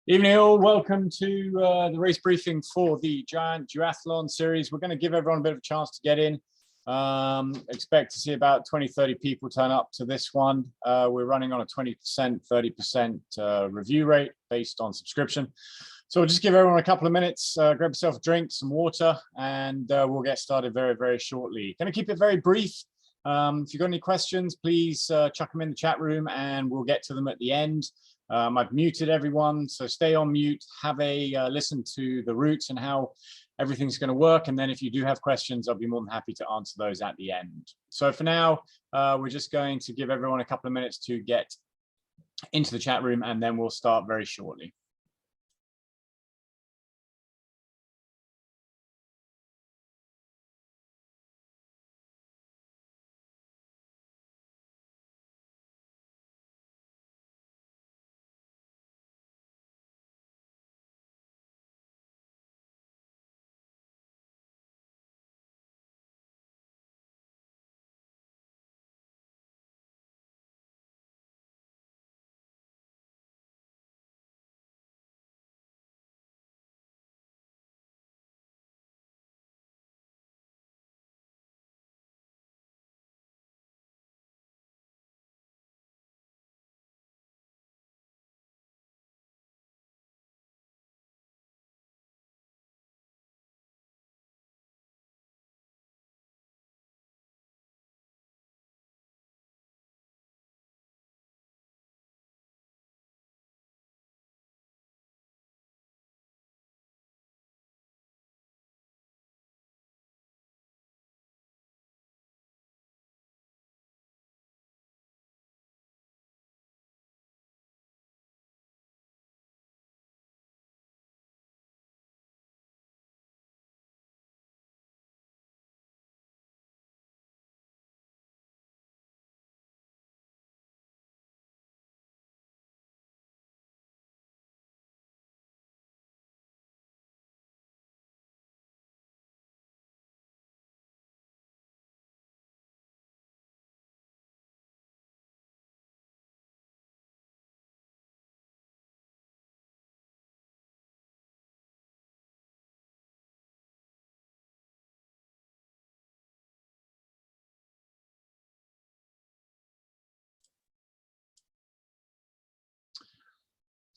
Evening all, welcome to the race briefing for the Giant Duathlon series. We're going to give everyone a bit of a chance to get in. Expect to see about 20-30 people turn up to this one. We're running on a 20%, 30% review rate based on subscription. So we'll just give everyone a couple of minutes, grab yourself a drink, some water, and we'll get started very, very shortly. Going to keep it very brief. If you've got any questions, please chuck them in the chat room and we'll get to them at the end. I've muted everyone, so stay on mute, have a listen to the routes and how everything's going to work. And then if you do have questions, I'll be more than happy to answer those at the end. So for now, we're just going to give everyone a couple of minutes to get into the chat room and then we'll start very shortly.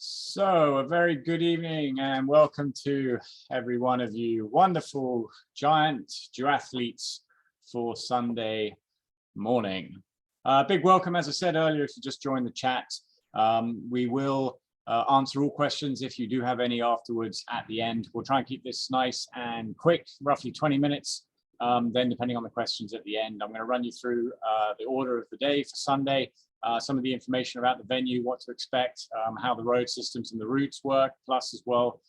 So a very good evening and welcome to every one of you wonderful Giant Duathletes for Sunday morning. Big welcome, as I said earlier, if you just joined the chat. We will answer all questions if you do have any afterwards at the end. We'll try and keep this nice and quick, roughly 20 minutes. Then depending on the questions at the end, I'm going to run you through the order of the day for Sunday. Some of the information about the venue, what to expect, how the road systems and the routes work, plus as well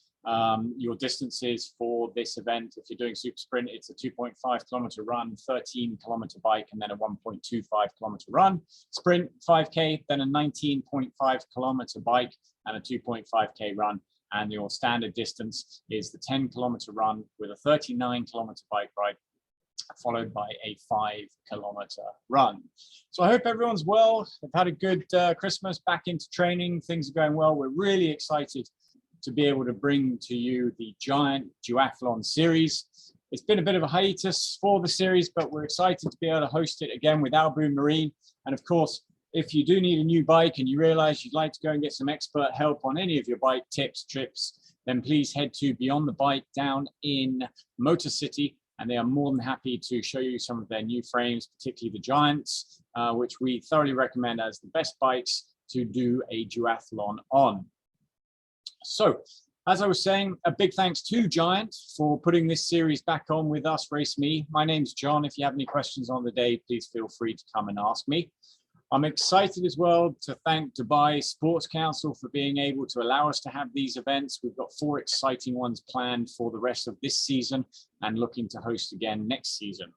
your distances for this event. If you're doing super sprint, it's a 2.5 kilometer run, 13 kilometer bike, and then a 1.25 kilometer run. Sprint 5K, then a 19.5 kilometer bike and a 2.5K run. And your standard distance is the 10 kilometer run with a 39 kilometer bike ride, followed by a 5 kilometer run. So I hope everyone's well. They've had a good Christmas, back into training. Things are going well. We're really excited to be able to bring to you the Giant Duathlon series. It's been a bit of a hiatus for the series, but we're excited to be able to host it again with Albu Marine. And of course, if you do need a new bike and you realize you'd like to go and get some expert help on any of your bike tips, trips, then please head to Beyond the Bike down in Motor City. And they are more than happy to show you some of their new frames, particularly the Giants, which we thoroughly recommend as the best bikes to do a duathlon on. So, as I was saying, a big thanks to Giant for putting this series back on with us, Race Me. My name's John. If you have any questions on the day, please feel free to come and ask me. I'm excited as well to thank Dubai Sports Council for being able to allow us to have these events. We've got 4 exciting ones planned for the rest of this season and looking to host again next season.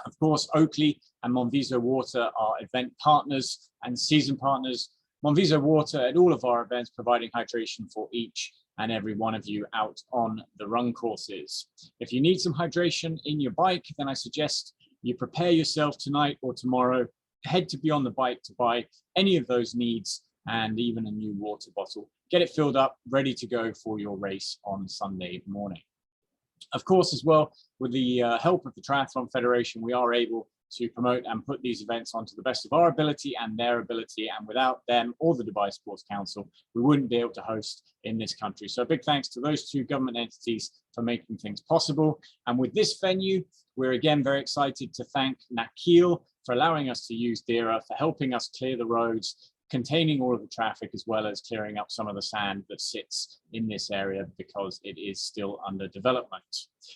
Of course, Oakley and Monviso Water are event partners and season partners. Monviso Water at all of our events, providing hydration for each and every one of you out on the run courses. If you need some hydration in your bike, then I suggest you prepare yourself tonight or tomorrow. Head to Beyond the Bike to buy any of those needs and even a new water bottle get it filled up, ready to go for your race on Sunday morning. Of course, as well, with the help of the Triathlon Federation, we are able to promote and put these events onto the best of our ability and their ability. And without them or the Dubai Sports Council, we wouldn't be able to host in this country. So a big thanks to those two government entities for making things possible. And with this venue, we're again very excited to thank Nakil for allowing us to use Deira, for helping us clear the roads, containing all of the traffic, as well as clearing up some of the sand that sits in this area because it is still under development.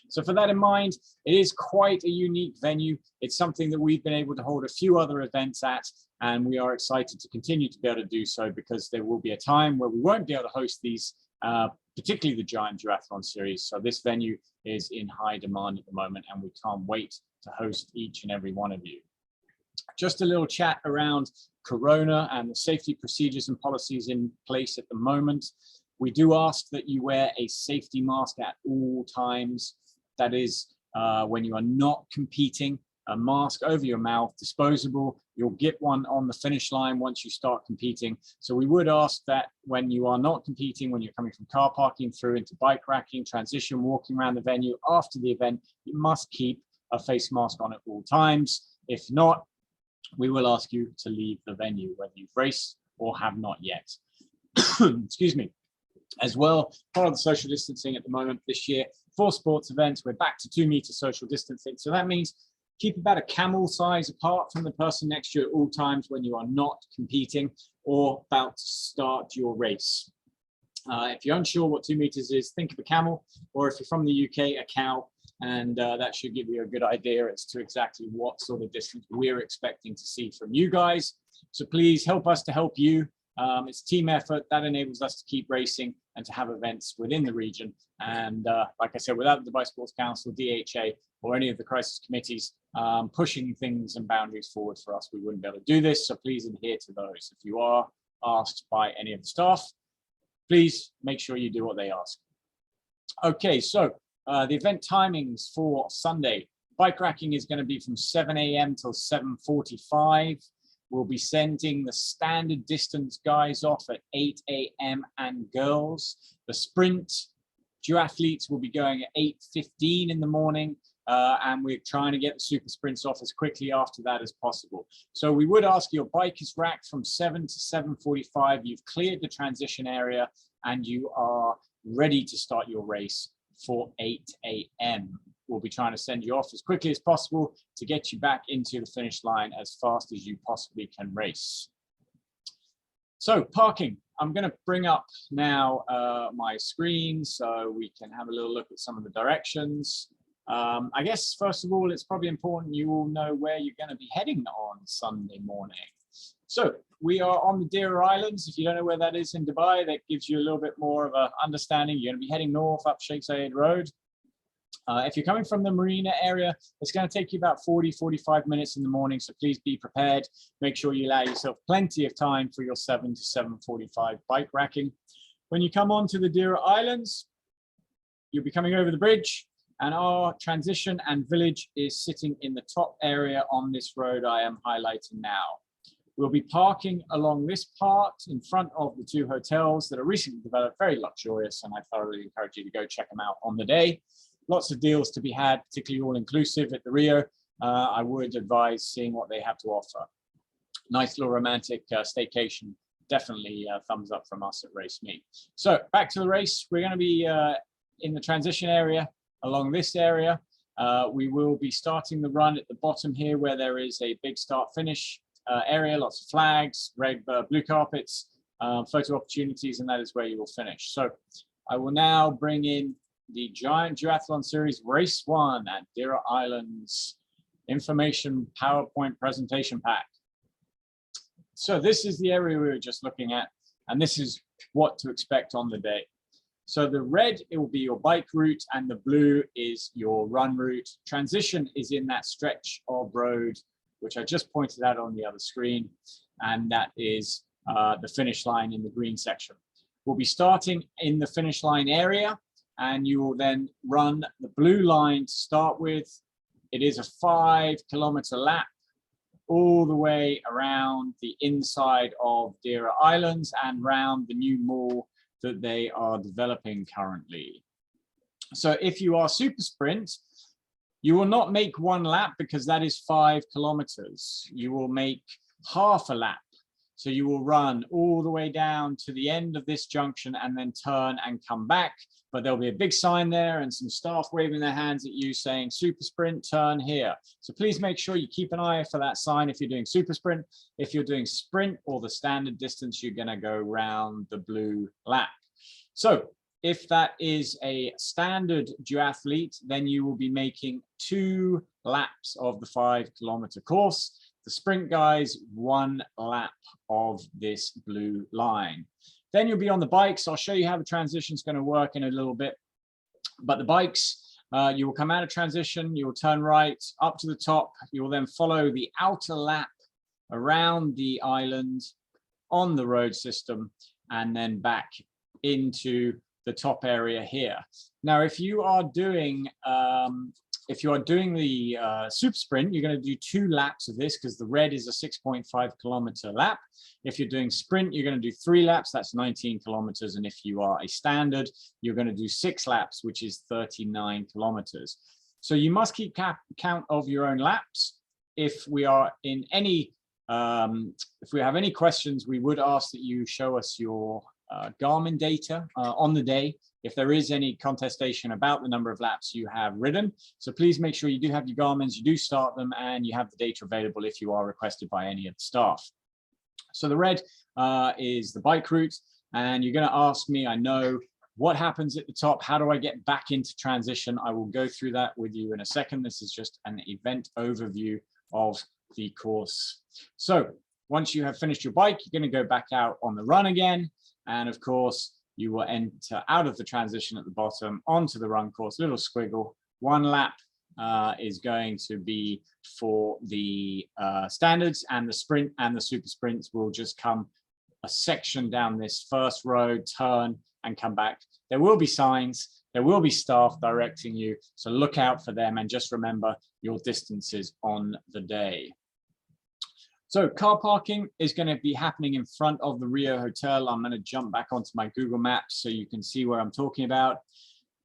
So for that in mind, it is quite a unique venue. It's something that we've been able to hold a few other events at, and we are excited to continue to be able to do so because there will be a time where we won't be able to host these, particularly the Giant Duathlon series. So this venue is in high demand at the moment, and we can't wait to host each and every one of you. Just a little chat around Corona and the safety procedures and policies in place at the moment. We do ask that you wear a safety mask at all times. That is, when you are not competing, a mask over your mouth, disposable. You'll get one on the finish line once you start competing. So we would ask that when you are not competing, when you're coming from car parking through into bike racking, transition, walking around the venue after the event, you must keep a face mask on at all times. If not, we will ask you to leave the venue, whether you've raced or have not yet. Excuse me. As well, part of the social distancing at the moment this year, for sports events, we're back to 2 meter social distancing. So that means keep about a camel size apart from the person next to you at all times when you are not competing or about to start your race. If you're unsure what 2 meters is, think of a camel, or if you're from the UK, a cow. And that should give you a good idea as to exactly what sort of distance we're expecting to see from you guys. So please help us to help you. It's a team effort that enables us to keep racing and to have events within the region. And like I said, without the Dubai Sports Council, DHA, or any of the crisis committees pushing things and boundaries forward for us, we wouldn't be able to do this. So please adhere to those. If you are asked by any of the staff, please make sure you do what they ask. Okay, so the event timings for Sunday. Bike racking is going to be from 7 a.m. till 7:45. We'll be sending the standard distance guys off at 8 a.m. and girls. The sprint duathletes will be going at 8:15 in the morning. And we're trying to get the super sprints off as quickly after that as possible. So we would ask your bike is racked from 7 to 7:45. You've cleared the transition area and you are ready to start your race for 8 a.m. We'll be trying to send you off as quickly as possible to get you back into the finish line as fast as you possibly can race. So parking, I'm going to bring up now my screen so we can have a little look at some of the directions. I guess, first of all, it's probably important you all know where you're going to be heading on Sunday morning. So we are on the Deira Islands. If you don't know where that is in Dubai, that gives you a little bit more of an understanding. You're going to be heading north up Sheikh Zayed Road. If you're coming from the marina area, it's going to take you about 40-45 minutes in the morning. So please be prepared. Make sure you allow yourself plenty of time for your 7 to 7:45 bike racking. When you come onto the Deira Islands, you'll be coming over the bridge. And our transition and village is sitting in the top area on this road I am highlighting now. We'll be parking along this part in front of the 2 hotels that are recently developed, very luxurious, and I thoroughly encourage you to go check them out on the day. Lots of deals to be had, particularly all-inclusive at the Rio. I would advise seeing what they have to offer. Nice little romantic staycation, definitely thumbs up from us at Race Me. So back to the race, we're going to be in the transition area. Along this area, we will be starting the run at the bottom here where there is a big start-finish area, lots of flags, red, blue carpets, photo opportunities, and that is where you will finish. So I will now bring in the Giant Duathlon Series Race 1 at Deira Islands information PowerPoint presentation pack. So this is the area we were just looking at, and this is what to expect on the day. So the red, it will be your bike route, and the blue is your run route. Transition is in that stretch of road, which I just pointed out on the other screen, and that is the finish line in the green section. We'll be starting in the finish line area, and you will then run the blue line to start with. It is a 5-kilometer lap all the way around the inside of Deira Islands and round the new mall that they are developing currently. So if you are super sprint, you will not make one lap because that is 5 kilometers. You will make half a lap. So you will run all the way down to the end of this junction and then turn and come back. But there'll be a big sign there and some staff waving their hands at you saying super sprint, turn here. So please make sure you keep an eye for that sign if you're doing super sprint. If you're doing sprint or the standard distance, you're going to go round the blue lap. So if that is a standard duathlete, then you will be making 2 laps of the 5 kilometer course. The sprint guys, 1 lap of this blue line. Then you'll be on the bikes. I'll show you how the transition is going to work in a little bit. But the bikes, you will come out of transition, you will turn right up to the top. You will then follow the outer lap around the island on the road system and then back into the top area here. Now, if you are doing the super sprint, you're going to do 2 laps of this because the red is a 6.5 kilometer lap. If you're doing sprint, you're going to do 3 laps, that's 19 kilometers. And if you are a standard, you're going to do 6 laps, which is 39 kilometers. So you must keep count of your own laps. If we are in any, if we have any questions, we would ask that you show us your Garmin data on the day, if there is any contestation about the number of laps you have ridden. So please make sure you do have your Garmins, you do start them, and you have the data available if you are requested by any of the staff. So the red is the bike route, and you're going to ask me, I know, what happens at the top? How do I get back into transition? I will go through that with you in a second. This is just an event overview of the course. So once you have finished your bike, you're going to go back out on the run again. And of course, you will enter out of the transition at the bottom onto the run course, little squiggle. 1 lap is going to be for the standards, and the sprint and the super sprints will just come a section down this first road, turn and come back. There will be signs, there will be staff directing you, so look out for them and just remember your distances on the day. So car parking is going to be happening in front of the Rio Hotel. I'm going to jump back onto my Google Maps so you can see where I'm talking about.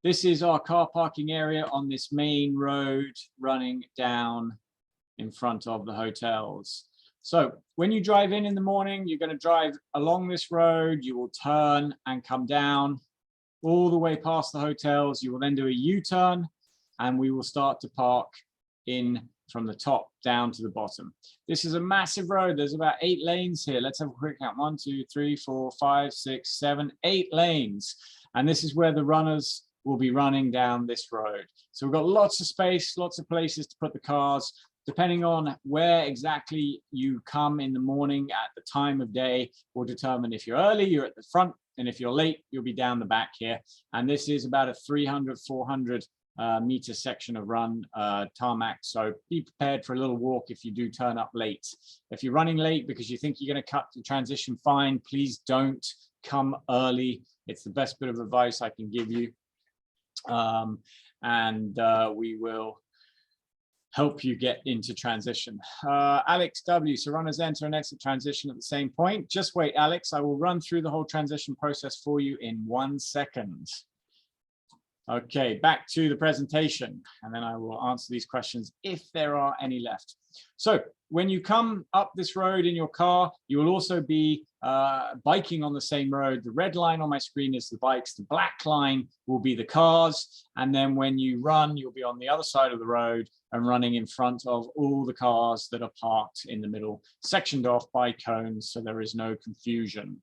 This is our car parking area on this main road running down in front of the hotels. So when you drive in the morning, you're going to drive along this road. You will turn and come down all the way past the hotels. You will then do a U-turn, and we will start to park in from the top down to the bottom. This is a massive road. There's about 8 lanes here. Let's have a quick count. 1, 2, 3, 4, 5, 6, 7, 8 lanes. And this is where the runners will be running down this road. So we've got lots of space, lots of places to put the cars. Depending on where exactly you come in the morning at the time of day will determine if you're early, you're at the front, and if you're late, you'll be down the back here. And this is about a 300, 400 meter section of run tarmac, so be prepared for a little walk if you do turn up late. If you're running late because you think you're going to cut the transition fine, please don't come early. It's the best bit of advice I can give you, we will help you get into transition. Alex W, so runners enter and exit transition at the same point. Just wait, Alex, I will run through the whole transition process for you in 1 second. Okay, back to the presentation, and then I will answer these questions if there are any left. So when you come up this road in your car, you will also be biking on the same road. The red line on my screen is the bikes. The black line will be the cars. And then when you run, you'll be on the other side of the road and running in front of all the cars that are parked in the middle, sectioned off by cones, so there is no confusion.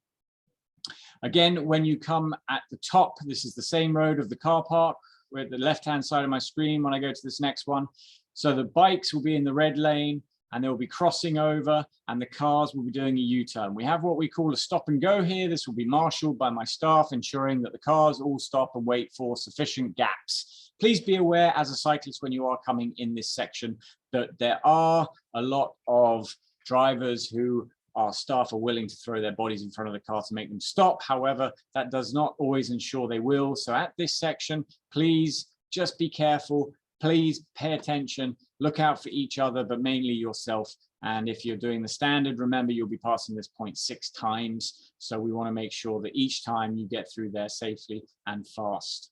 Again, when you come at the top, this is the same road of the car park. We're at the left-hand side of my screen when I go to this next one. So the bikes will be in the red lane, and they'll be crossing over, and the cars will be doing a U-turn. We have what we call a stop and go here. This will be marshaled by my staff, ensuring that the cars all stop and wait for sufficient gaps. Please be aware as a cyclist when you are coming in this section that there are a lot of drivers who our staff are willing to throw their bodies in front of the car to make them stop. However, that does not always ensure they will. So at this section, please just be careful. Please pay attention, look out for each other, but mainly yourself And if you're doing the standard, remember, you'll be passing this point 6 times. So we want to make sure that each time you get through there safely and fast.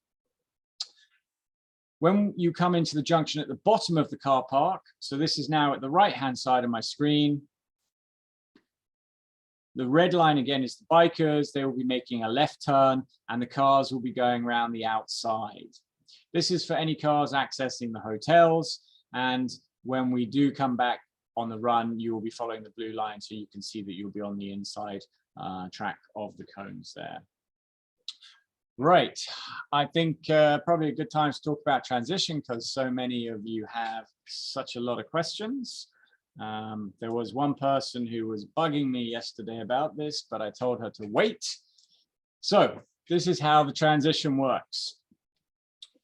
When you come into the junction at the bottom of the car park, so this is now at the right-hand side of my screen. The red line again is the bikers. They will be making a left turn and the cars will be going around the outside. This is for any cars accessing the hotels. And when we do come back on the run, you will be following the blue line so you can see that you'll be on the inside track of the cones there. Right, I think probably a good time to talk about transition because so many of you have such a lot of questions. There was one person who was bugging me yesterday about this, but I told her to wait. So this is how the transition works.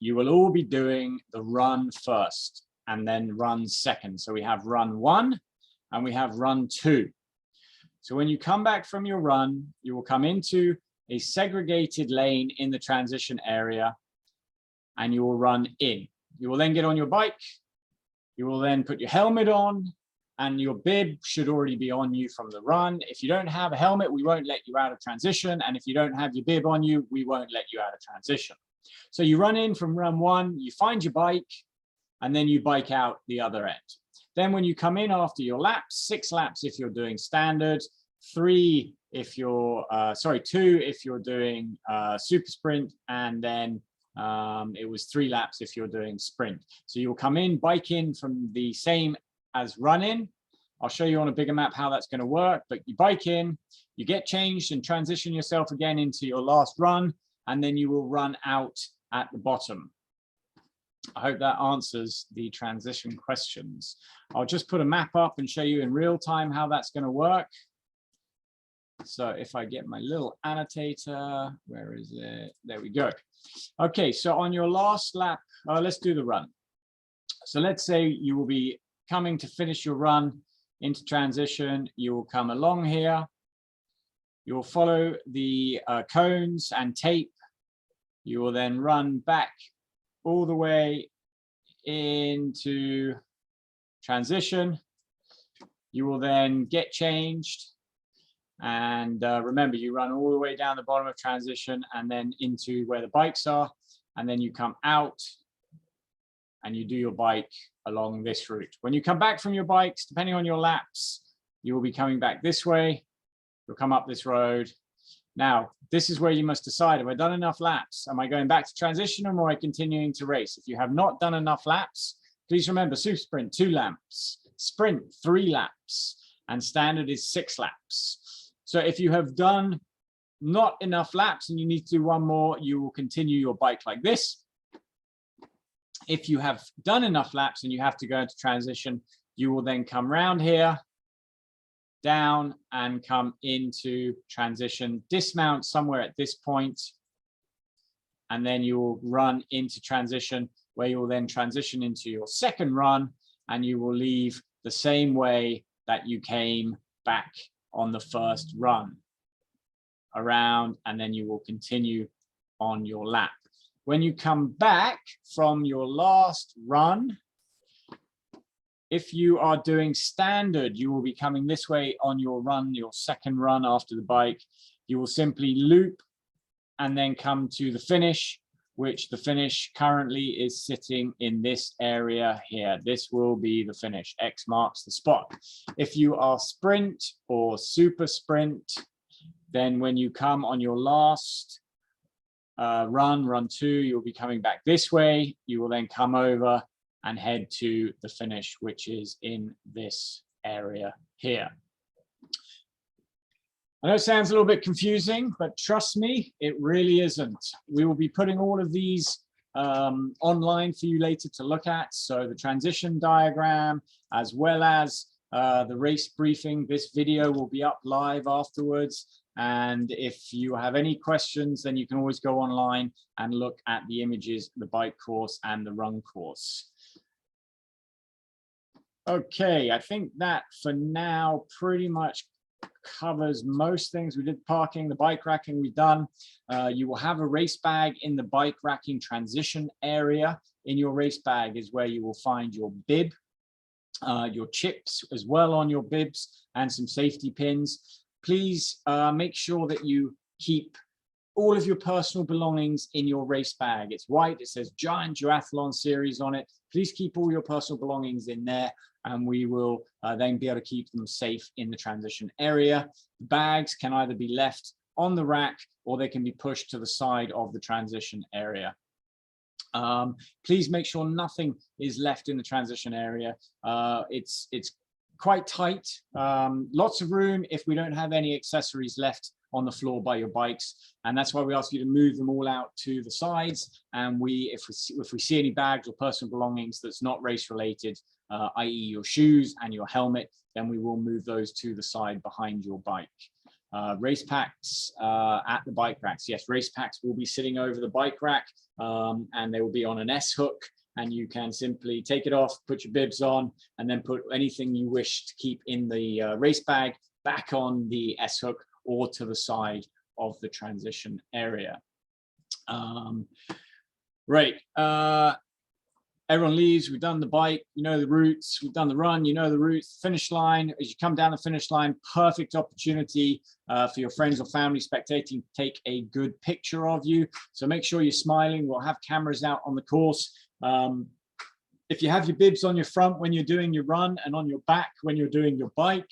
You will all be doing the run first and then run second. So we have run 1 and we have run 2. So when you come back from your run, you will come into a segregated lane in the transition area and you will run in. You will then get on your bike. You will then put your helmet on and your bib should already be on you from the run. If you don't have a helmet, we won't let you out of transition. And if you don't have your bib on you, we won't let you out of transition. So you run in from run 1, you find your bike, and then you bike out the other end. Then when you come in after your laps, 6 laps if you're doing standard, 3 if you're, 2 if you're doing super sprint, and then it was 3 laps if you're doing sprint. So you'll come in, bike in from the same as run in. I'll show you on a bigger map how that's going to work, but you bike in, you get changed and transition yourself again into your last run, and then you will run out at the bottom. I hope that answers the transition questions. I'll just put a map up and show you in real time how that's going to work. So if I get my little annotator, where is it? There we go. Okay, so on your last lap, let's do the run. So let's say you will be coming to finish your run into transition. You will come along here. You will follow the cones and tape. You will then run back all the way into transition. You will then get changed. And remember, you run all the way down the bottom of transition and then into where the bikes are. And then you come out and you do your bike along this route. When you come back from your bikes, depending on your laps, you will be coming back this way. You'll come up this road. Now, this is where you must decide, have I done enough laps? Am I going back to transition or am I continuing to race? If you have not done enough laps, please remember super sprint, 2 laps, sprint, 3 laps, and standard is 6 laps. So if you have done not enough laps and you need to do 1 more, you will continue your bike like this. If you have done enough laps and you have to go into transition, you will then come round here, down and come into transition, dismount somewhere at this point, and then you will run into transition where you will then transition into your second run and you will leave the same way that you came back on the first run around, and then you will continue on your lap. When you come back from your last run, if you are doing standard, you will be coming this way on your run, your second run after the bike. You will simply loop and then come to the finish, which the finish currently is sitting in this area here. This will be the finish. X marks the spot. If you are sprint or super sprint, then when you come on your last run 2, you'll be coming back this way. You will then come over and head to the finish, which is in this area here. I know it sounds a little bit confusing, but trust me, it really isn't. We will be putting all of these online for you later to look at. So the transition diagram, as well as the race briefing. This video will be up live afterwards. And if you have any questions, then you can always go online and look at the images, the bike course and the run course. Okay, I think that for now pretty much covers most things. We did parking, the bike racking we've done. You will have a race bag in the bike racking transition area. In your race bag is where you will find your bib. your chips as well on your bibs, and some safety pins. Please make sure that you keep all of your personal belongings in your race bag. It's white, it says Giant Duathlon Series on it. Please keep all your personal belongings in there, and we will then be able to keep them safe in the transition area. Bags can either be left on the rack or they can be pushed to the side of the transition area. Please make sure nothing is left in the transition area. It's quite tight, lots of room if we don't have any accessories left on the floor by your bikes, and that's why we ask you to move them all out to the sides. And if we see any bags or personal belongings that's not race related, i.e. your shoes and your helmet, then we will move those to the side behind your bike. Race packs at the bike racks. Yes, race packs will be sitting over the bike rack, and they will be on an S hook, and you can simply take it off, put your bibs on, and then put anything you wish to keep in the race bag back on the S hook or to the side of the transition area. Right. Everyone leaves, we've done the bike, you know the routes, we've done the run, you know the routes, finish line. As you come down the finish line, perfect opportunity for your friends or family spectating to take a good picture of you. So make sure you're smiling. We'll have cameras out on the course. If you have your bibs on your front when you're doing your run and on your back when you're doing your bike,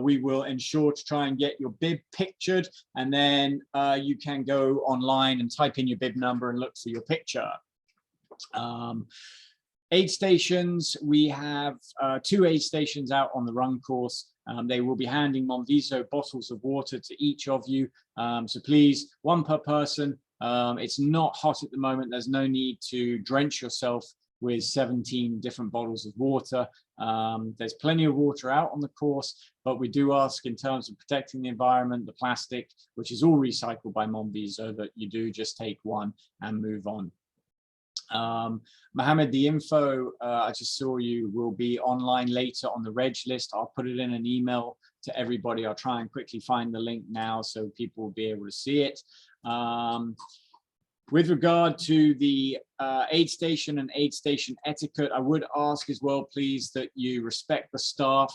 we will ensure to try and get your bib pictured, and then you can go online and type in your bib number and look for your picture. Aid stations, we have 2 aid stations out on the run course. They will be handing Monviso bottles of water to each of you. So please, 1 per person. It's not hot at the moment. There's no need to drench yourself with 17 different bottles of water. There's plenty of water out on the course, but we do ask, in terms of protecting the environment, the plastic, which is all recycled by Monviso, that you do just take 1 and move on. Mohammed, the info I just saw you will be online later on the reg list. I'll put it in an email to everybody. I'll try and quickly find the link now so people will be able to see it. With regard to the aid station and aid station etiquette, I would ask as well, please, that you respect the staff.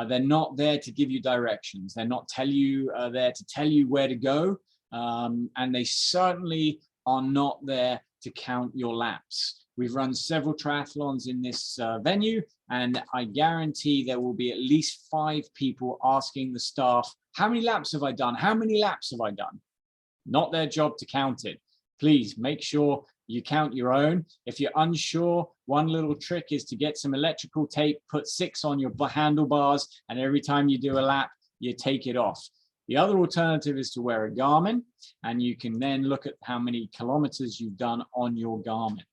They're not there to give you directions. They're not there to tell you where to go. And they certainly are not there to count your laps. We've run several triathlons in this venue, and I guarantee there will be at least 5 people asking the staff, how many laps have I done? How many laps have I done? Not their job to count it. Please make sure you count your own. If you're unsure, one little trick is to get some electrical tape, put 6 on your handlebars, and every time you do a lap, you take it off. The other alternative is to wear a Garmin, and you can then look at how many kilometers you've done on your Garmin.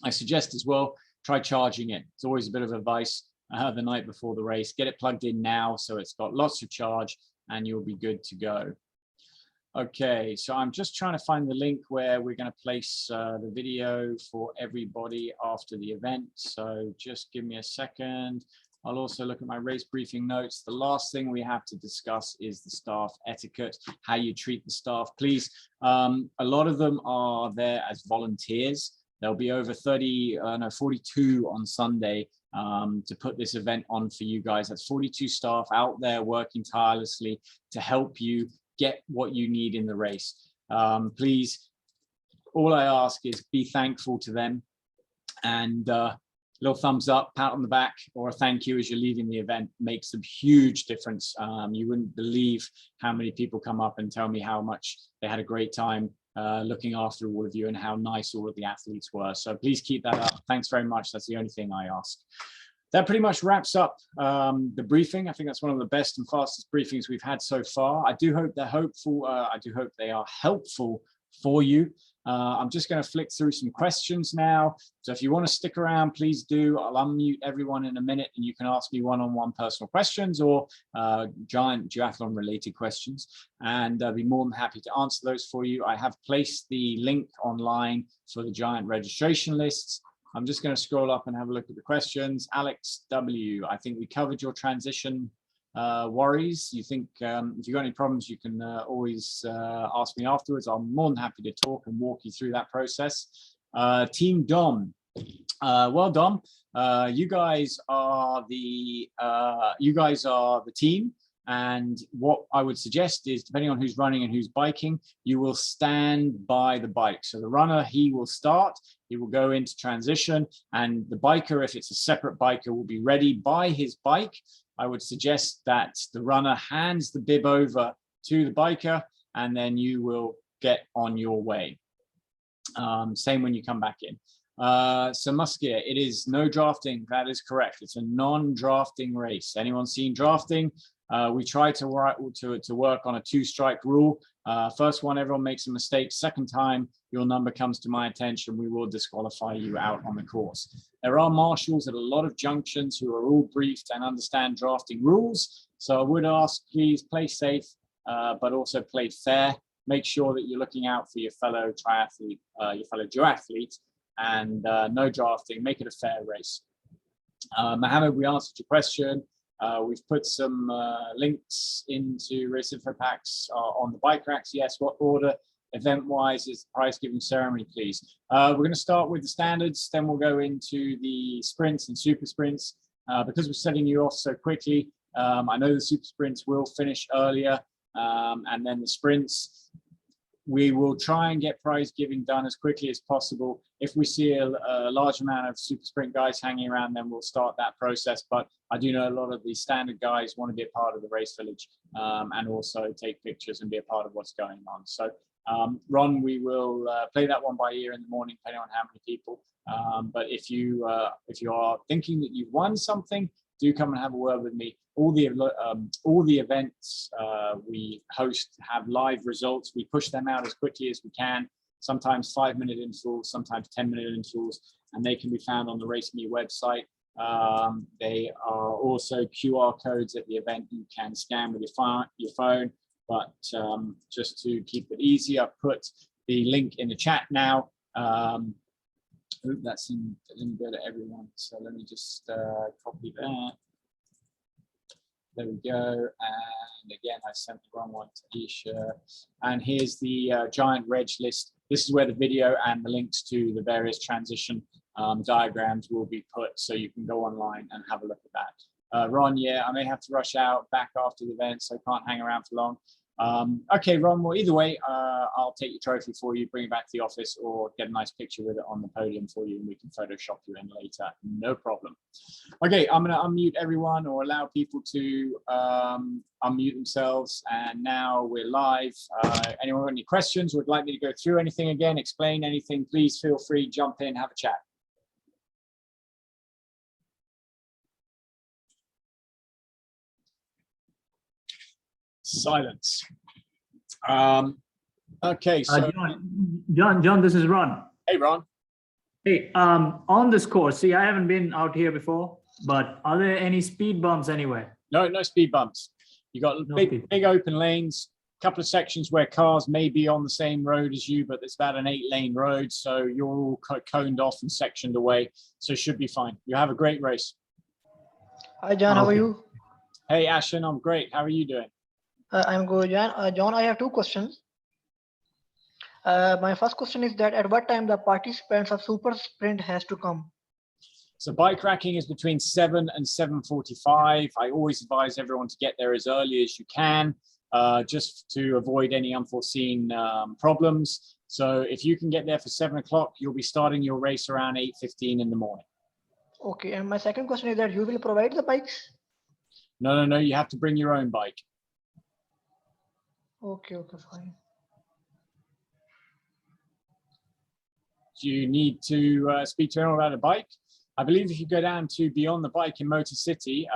I suggest as well, try charging it. It's always a bit of advice the night before the race. Get it plugged in now so it's got lots of charge and you'll be good to go. Okay, so I'm just trying to find the link where we're going to place the video for everybody after the event. So just give me a second. I'll also look at my race briefing notes. The last thing we have to discuss is the staff etiquette, how you treat the staff. Please, a lot of them are there as volunteers. There'll be over 42 on Sunday to put this event on for you guys. That's 42 staff out there working tirelessly to help you get what you need in the race. Please, all I ask is be thankful to them, and little thumbs up, pat on the back, or a thank you as you're leaving the event makes a huge difference. You wouldn't believe how many people come up and tell me how much they had a great time looking after all of you and how nice all of the athletes were. So please keep that up. Thanks very much. That's the only thing I ask. That pretty much wraps up the briefing. I think that's one of the best and fastest briefings we've had so far. I do hope they're hopeful. I do hope they are helpful for you. I'm just going to flick through some questions now. So if you want to stick around, please do. I'll unmute everyone in a minute and you can ask me one-on-one personal questions or Giant Duathlon related questions. And I'll be more than happy to answer those for you. I have placed the link online for the Giant registration lists. I'm just going to scroll up and have a look at the questions. Alex W, I think we covered your transition worries. You think if you've got any problems, you can always ask me afterwards. I'm more than happy to talk and walk you through that process. Team Dom, Well done. You guys are the team. And what I would suggest is, depending on who's running and who's biking, you will stand by the bike. So the runner, he will start, he will go into transition, and the biker, if it's a separate biker, will be ready by his bike. I would suggest that the runner hands the bib over to the biker, and then you will get on your way. Same when you come back in. So Muskia, it is no drafting. That is correct. It's a non-drafting race. Anyone seen drafting? We try to work on a 2-strike rule. First one, everyone makes a mistake. Second time, your number comes to my attention, we will disqualify you out on the course. There are marshals at a lot of junctions who are all briefed and understand drafting rules. So I would ask, please play safe, but also play fair. Make sure that you're looking out for your fellow triathlete, your fellow duathlete, and no drafting. Make it a fair race. Mohammed, we answered your question. We've put some links into race info packs on the bike racks. Yes, what order event-wise is the prize giving ceremony, please? We're going to start with the standards, then we'll go into the sprints and super sprints. Because we're setting you off so quickly, I know the super sprints will finish earlier, and then the sprints, we will try and get prize giving done as quickly as possible. If we see a large amount of super sprint guys hanging around, then we'll start that process. But I do know a lot of the standard guys want to be a part of the race village, and also take pictures and be a part of what's going on. So Ron, we will play that one by ear in the morning, depending on how many people. But if you are thinking that you've won something, do come and have a word with me. All the events we host have live results. We push them out as quickly as we can, sometimes 5-minute intervals, sometimes 10-minute intervals, and they can be found on the RaceMe website. They are also QR codes at the event you can scan with your phone. But just to keep it easy, I've put the link in the chat now. That didn't go to everyone, so let me just copy that. There we go. And again, I sent the wrong one to Isha. And here's the giant reg list. This is where the video and the links to the various transition diagrams will be put, so you can go online and have a look at that. Ron, yeah, I may have to rush out back after the event, so I can't hang around for long. Okay, Ron, well, either way, I'll take your trophy for you, bring it back to the office, or get a nice picture with it on the podium for you, and we can Photoshop you in later. No problem. Okay, I'm going to unmute everyone, or allow people to unmute themselves, and now we're live. Anyone got any questions, would like me to go through anything again, explain anything, please feel free, jump in, have a chat. Silence. Okay, so John, this is Ron. Hey, Ron. Hey, on this course, see, I haven't been out here before, but are there any speed bumps anywhere? No, no speed bumps. You got big open lanes, a couple of sections where cars may be on the same road as you, but it's about an 8-lane road, so you're all coned off and sectioned away, so it should be fine. You have a great race. Hi, John. How are you? Hey, Ashen, I'm great. How are you doing? I'm good, John. John, I have 2 questions. My first question is that at what time the participants of Super Sprint has to come? So bike racking is between 7 and 7:45. I always advise everyone to get there as early as you can, just to avoid any unforeseen problems. So if you can get there for 7 o'clock, you'll be starting your race around 8:15 in the morning. Okay, and my second question is that you will provide the bikes? No, you have to bring your own bike. Okay, fine. Do you need to speak to anyone about a bike? I believe if you go down to Beyond the Bike in Motor City,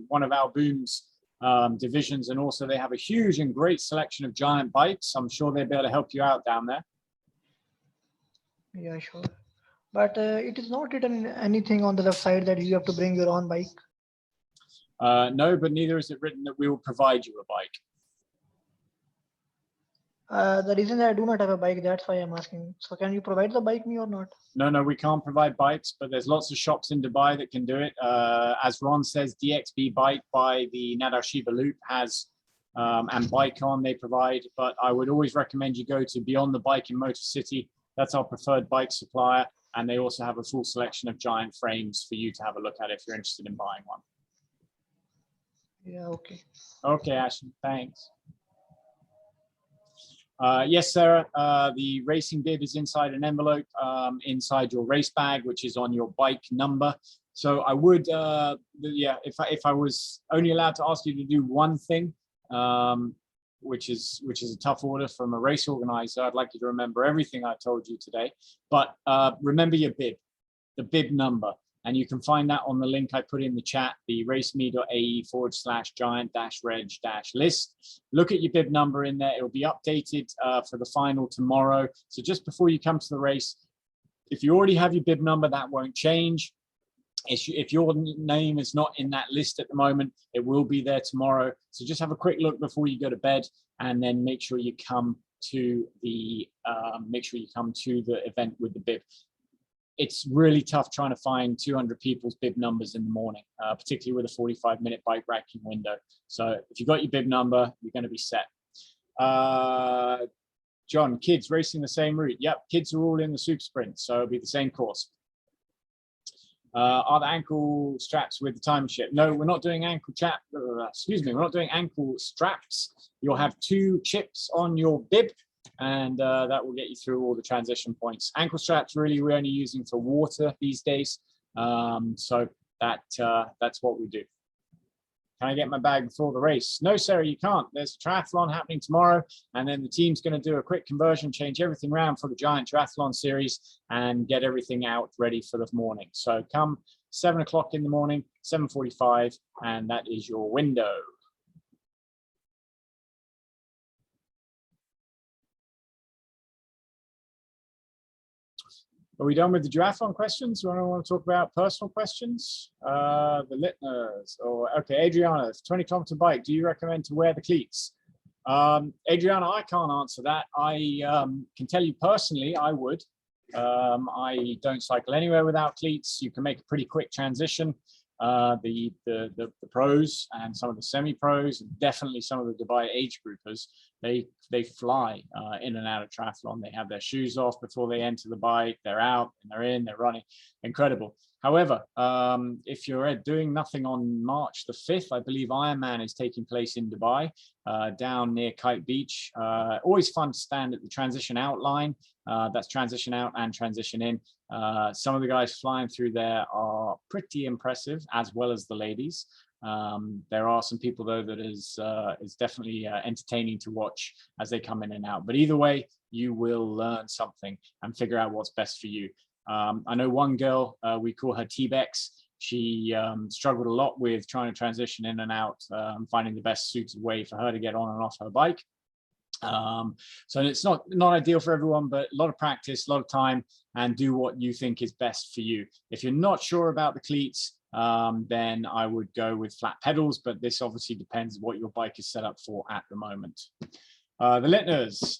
one of our Boom's divisions, and also they have a huge and great selection of giant bikes. I'm sure they'll be able to help you out down there. Yeah, sure. But it is not written anything on the left side that you have to bring your own bike. No, but neither is it written that we will provide you a bike. The reason that I do not have a bike, that's why I'm asking. So can you provide the bike me or not? No, we can't provide bikes, but there's lots of shops in Dubai that can do it. As Ron says, DXB Bike by the Nadar Shiba Loop has, and Bike-On they provide, but I would always recommend you go to Beyond the Bike in Motor City. That's our preferred bike supplier. And they also have a full selection of giant frames for you to have a look at if you're interested in buying one. Yeah, okay. Okay, Ashley, thanks. Yes, Sarah, the racing bib is inside an envelope, inside your race bag, which is on your bike number. So I would, yeah, if I was only allowed to ask you to do one thing, which is a tough order from a race organizer, I'd like you to remember everything I told you today, but remember your bib, the bib number. And you can find that on the link I put in the chat, the raceme.ae/giant-reg-list. Look at your bib number in there. It will be updated for the final tomorrow. So just before you come to the race, if you already have your bib number, that won't change. If your name is not in that list at the moment, it will be there tomorrow. So just have a quick look before you go to bed, and then make sure you come to the event with the bib. It's really tough trying to find 200 people's bib numbers in the morning, particularly with a 45-minute bike racking window. So if you've got your bib number, you're going to be set. John, kids racing the same route. Yep, kids are all in the super sprint, so it'll be the same course. Are the ankle straps with the time chip? No, we're not doing ankle we're not doing ankle straps. You'll have 2 chips on your bib, and that will get you through all the transition points. Ankle straps really we're only using for water these days, so that's what we do. Can I get my bag before the race? No, Sarah, you can't. There's a triathlon happening tomorrow, and then the team's going to do a quick conversion, change everything around for the Giant Duathlon series, and get everything out ready for the morning. So come 7 o'clock in the morning, 7:45, and that is your window. Are we done with the duathlon questions? Or I want to talk about personal questions? The Littners, or okay, Adriana, 20-kilometer bike. Do you recommend to wear the cleats? Adriana, I can't answer that. I can tell you personally, I would. I don't cycle anywhere without cleats. You can make a pretty quick transition. The pros and some of the semi-pros, and definitely some of the Dubai age groupers, they fly in and out of triathlon. They have their shoes off before they enter the bike. They're out and they're in. They're running. Incredible. However, if you're doing nothing on March the 5th, I believe Ironman is taking place in Dubai, down near Kite Beach. Always fun to stand at the transition out line. That's transition out and transition in. Some of the guys flying through there are pretty impressive, as well as the ladies. There are some people though that is definitely entertaining to watch as they come in and out. But either way, you will learn something and figure out what's best for you. I know one girl, we call her T-Bex. She struggled a lot with trying to transition in and out, finding the best suited way for her to get on and off her bike. So it's not ideal for everyone, but a lot of practice, a lot of time, and do what you think is best for you. If you're not sure about the cleats, then I would go with flat pedals, but this obviously depends what your bike is set up for at the moment. The Littners,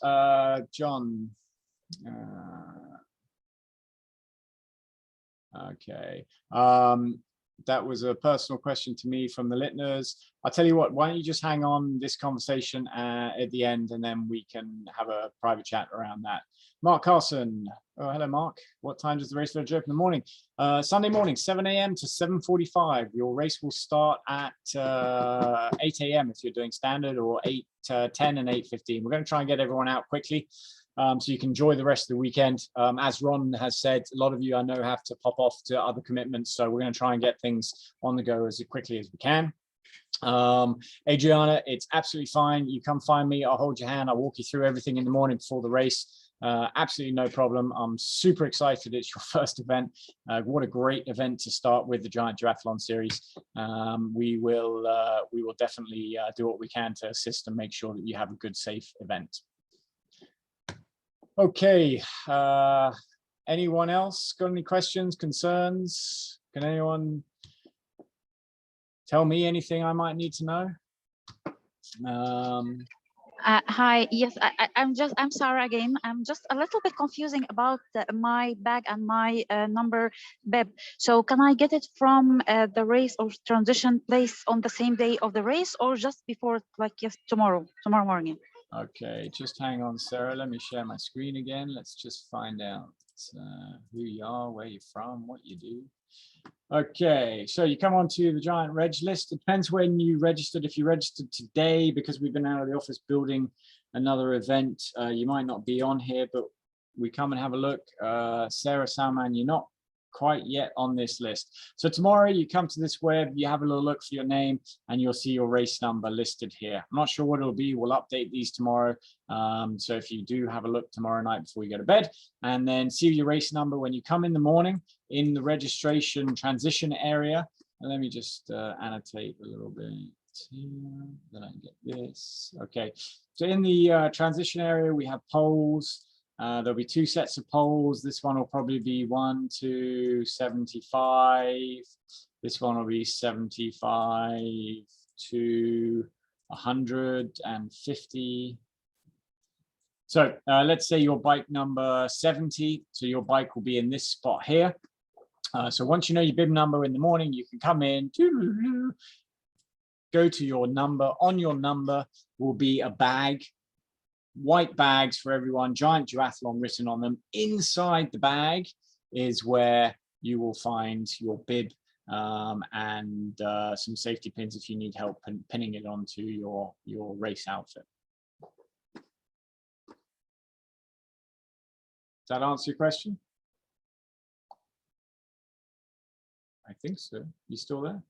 John. Okay. That was a personal question to me from the Littners. I'll tell you what, why don't you just hang on this conversation at the end, and then we can have a private chat around that. Mark Carson. Oh, hello, Mark. What time does the race village open in the morning? Sunday morning, 7 a.m. to 7:45. Your race will start at 8 a.m. if you're doing standard, or 8:10 and 8:15. We're going to try and get everyone out quickly, so you can enjoy the rest of the weekend. As Ron has said, a lot of you I know have to pop off to other commitments, so we're going to try and get things on the go as quickly as we can. Adriana, it's absolutely fine. You come find me, I'll hold your hand, I'll walk you through everything in the morning before the race. Absolutely no problem. I'm super excited it's your first event. What a great event to start with the Giant Duathlon series. We will definitely do what we can to assist and make sure that you have a good, safe event. Okay, anyone else got any questions, concerns? Can anyone tell me anything I might need to know? Hi, yes, I'm sorry again. I'm just a little bit confusing about my bag and my number bib. So can I get it from the race or transition place on the same day of the race, or just before, like yes, tomorrow morning? Okay, just hang on, Sarah. Let me share my screen again. Let's just find out. who you are, where you're from, what you do. Okay, so you come onto the Giant Reg list. It depends when you registered. If you registered today, because we've been out of the office building another event, you might not be on here, but we come and have a look. Sarah Salman, you're not quite yet on this list. So tomorrow you come to this web, you have a little look for your name, and you'll see your race number listed here. I'm not sure what it'll be. We'll update these tomorrow. So if you do have a look tomorrow night before you go to bed, and then see your race number when you come in the morning in the registration transition area. And let me just annotate a little bit here, then I can get this. Okay, so in the transition area, we have polls. There'll be two sets of polls. This one will probably be 1 to 75. This one will be 75 to 150. So let's say your bike number 70. So your bike will be in this spot here. So once you know your bib number in the morning, you can come in, go to your number. On your number will be a bag. White bags for everyone, Giant Duathlon written on them. Inside the bag is where you will find your bib and some safety pins if you need help pinning it onto your race outfit. Does that answer your question? I think so. You still there?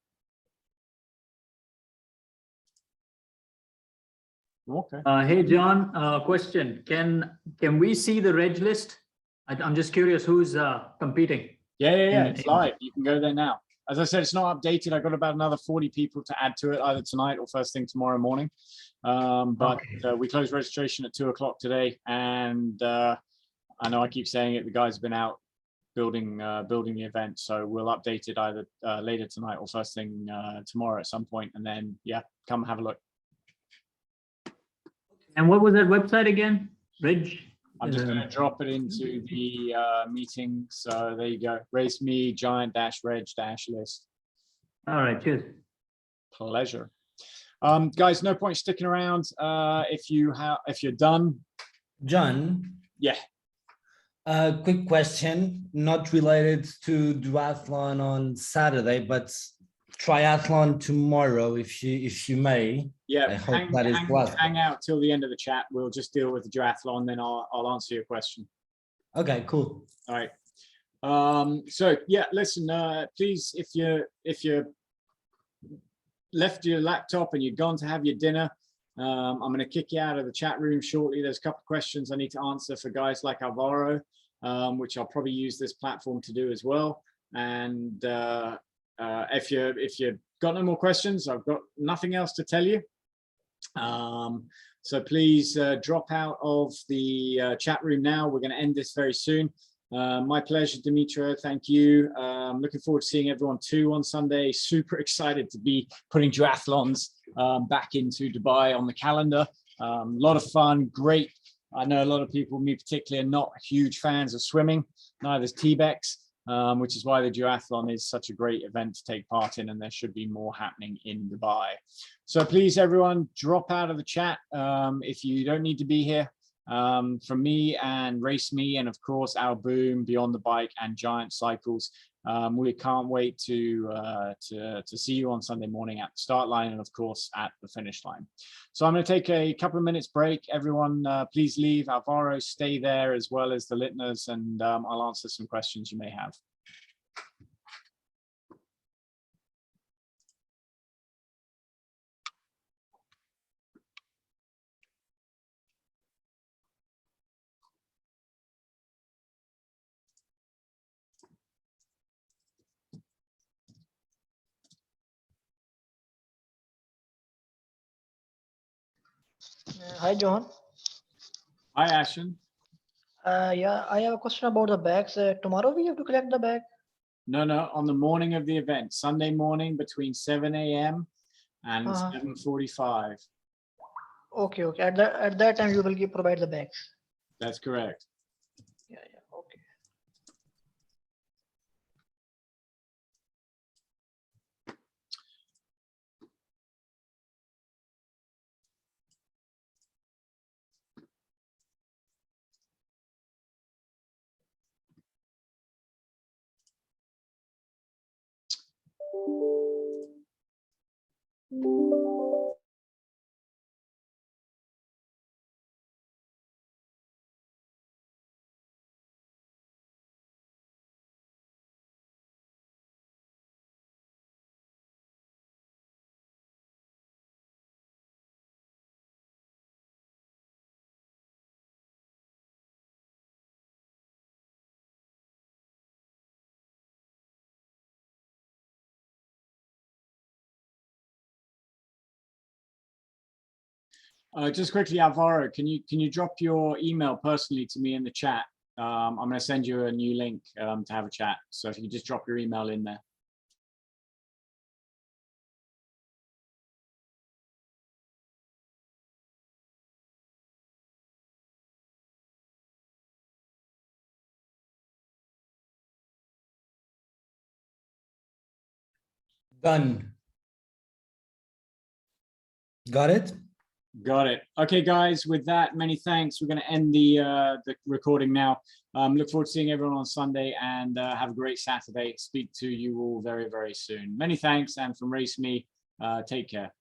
Okay. Hey, John, question. Can we see the reg list? I'm just curious who's competing. Yeah, it's live. You can go there now. As I said, it's not updated. I've got about another 40 people to add to it, either tonight or first thing tomorrow morning. We closed registration at 2 o'clock today. And I know I keep saying it, the guys have been out building the event. So we'll update it either later tonight or first thing tomorrow at some point. And then, yeah, come have a look. And what was that website again? Reg? I'm just going to drop it into the meeting. So there you go. Race me Giant Reg list. All right, cheers. Pleasure. Guys, no point sticking around. If you're done. John. Yeah. Quick question, not related to duathlon on Saturday, but triathlon tomorrow, if you may. Yeah, I hope that is hang out till the end of the chat. We'll just deal with the duathlon, then I'll answer your question. Okay, cool. All right. So yeah, listen, please, if you left your laptop and you're gone to have your dinner, I'm going to kick you out of the chat room shortly. There's a couple of questions I need to answer for guys like Alvaro, which I'll probably use this platform to do as well. And if you've got no more questions, I've got nothing else to tell you. So please drop out of the chat room now. We're going to end this very soon. My pleasure, Dimitra. Thank you. Looking forward to seeing everyone too on Sunday. Super excited to be putting duathlons back into Dubai on the calendar. A lot of fun, great. I know a lot of people, me particularly, are not huge fans of swimming. Neither is T-Bex, which is why the duathlon is such a great event to take part in, and there should be more happening in Dubai. So please, everyone, drop out of the chat if you don't need to be here. From me and Race Me, and of course Our Boom, Beyond the Bike, and Giant Cycles. We can't wait to see you on Sunday morning at the start line and of course at the finish line. So I'm going to take a couple of minutes break. Everyone, please leave. Alvaro, stay there, as well as the listeners, and I'll answer some questions you may have. Hi, John. Hi, Ashen. Yeah, I have a question about the bags. Tomorrow we have to collect the bag. No, on the morning of the event, Sunday morning between 7 a.m. and 7:45. Okay. At that time you will provide the bags. That's correct. Yeah. Okay. Just quickly, Alvaro, can you drop your email personally to me in the chat? I'm going to send you a new link to have a chat. So if you just drop your email in there. Done. Got it? Got it. Okay, guys, with that, many thanks. We're going to end the recording now. Look forward to seeing everyone on Sunday, and have a great Saturday. Speak to you all very, very soon. Many thanks. And from Race Me, take care.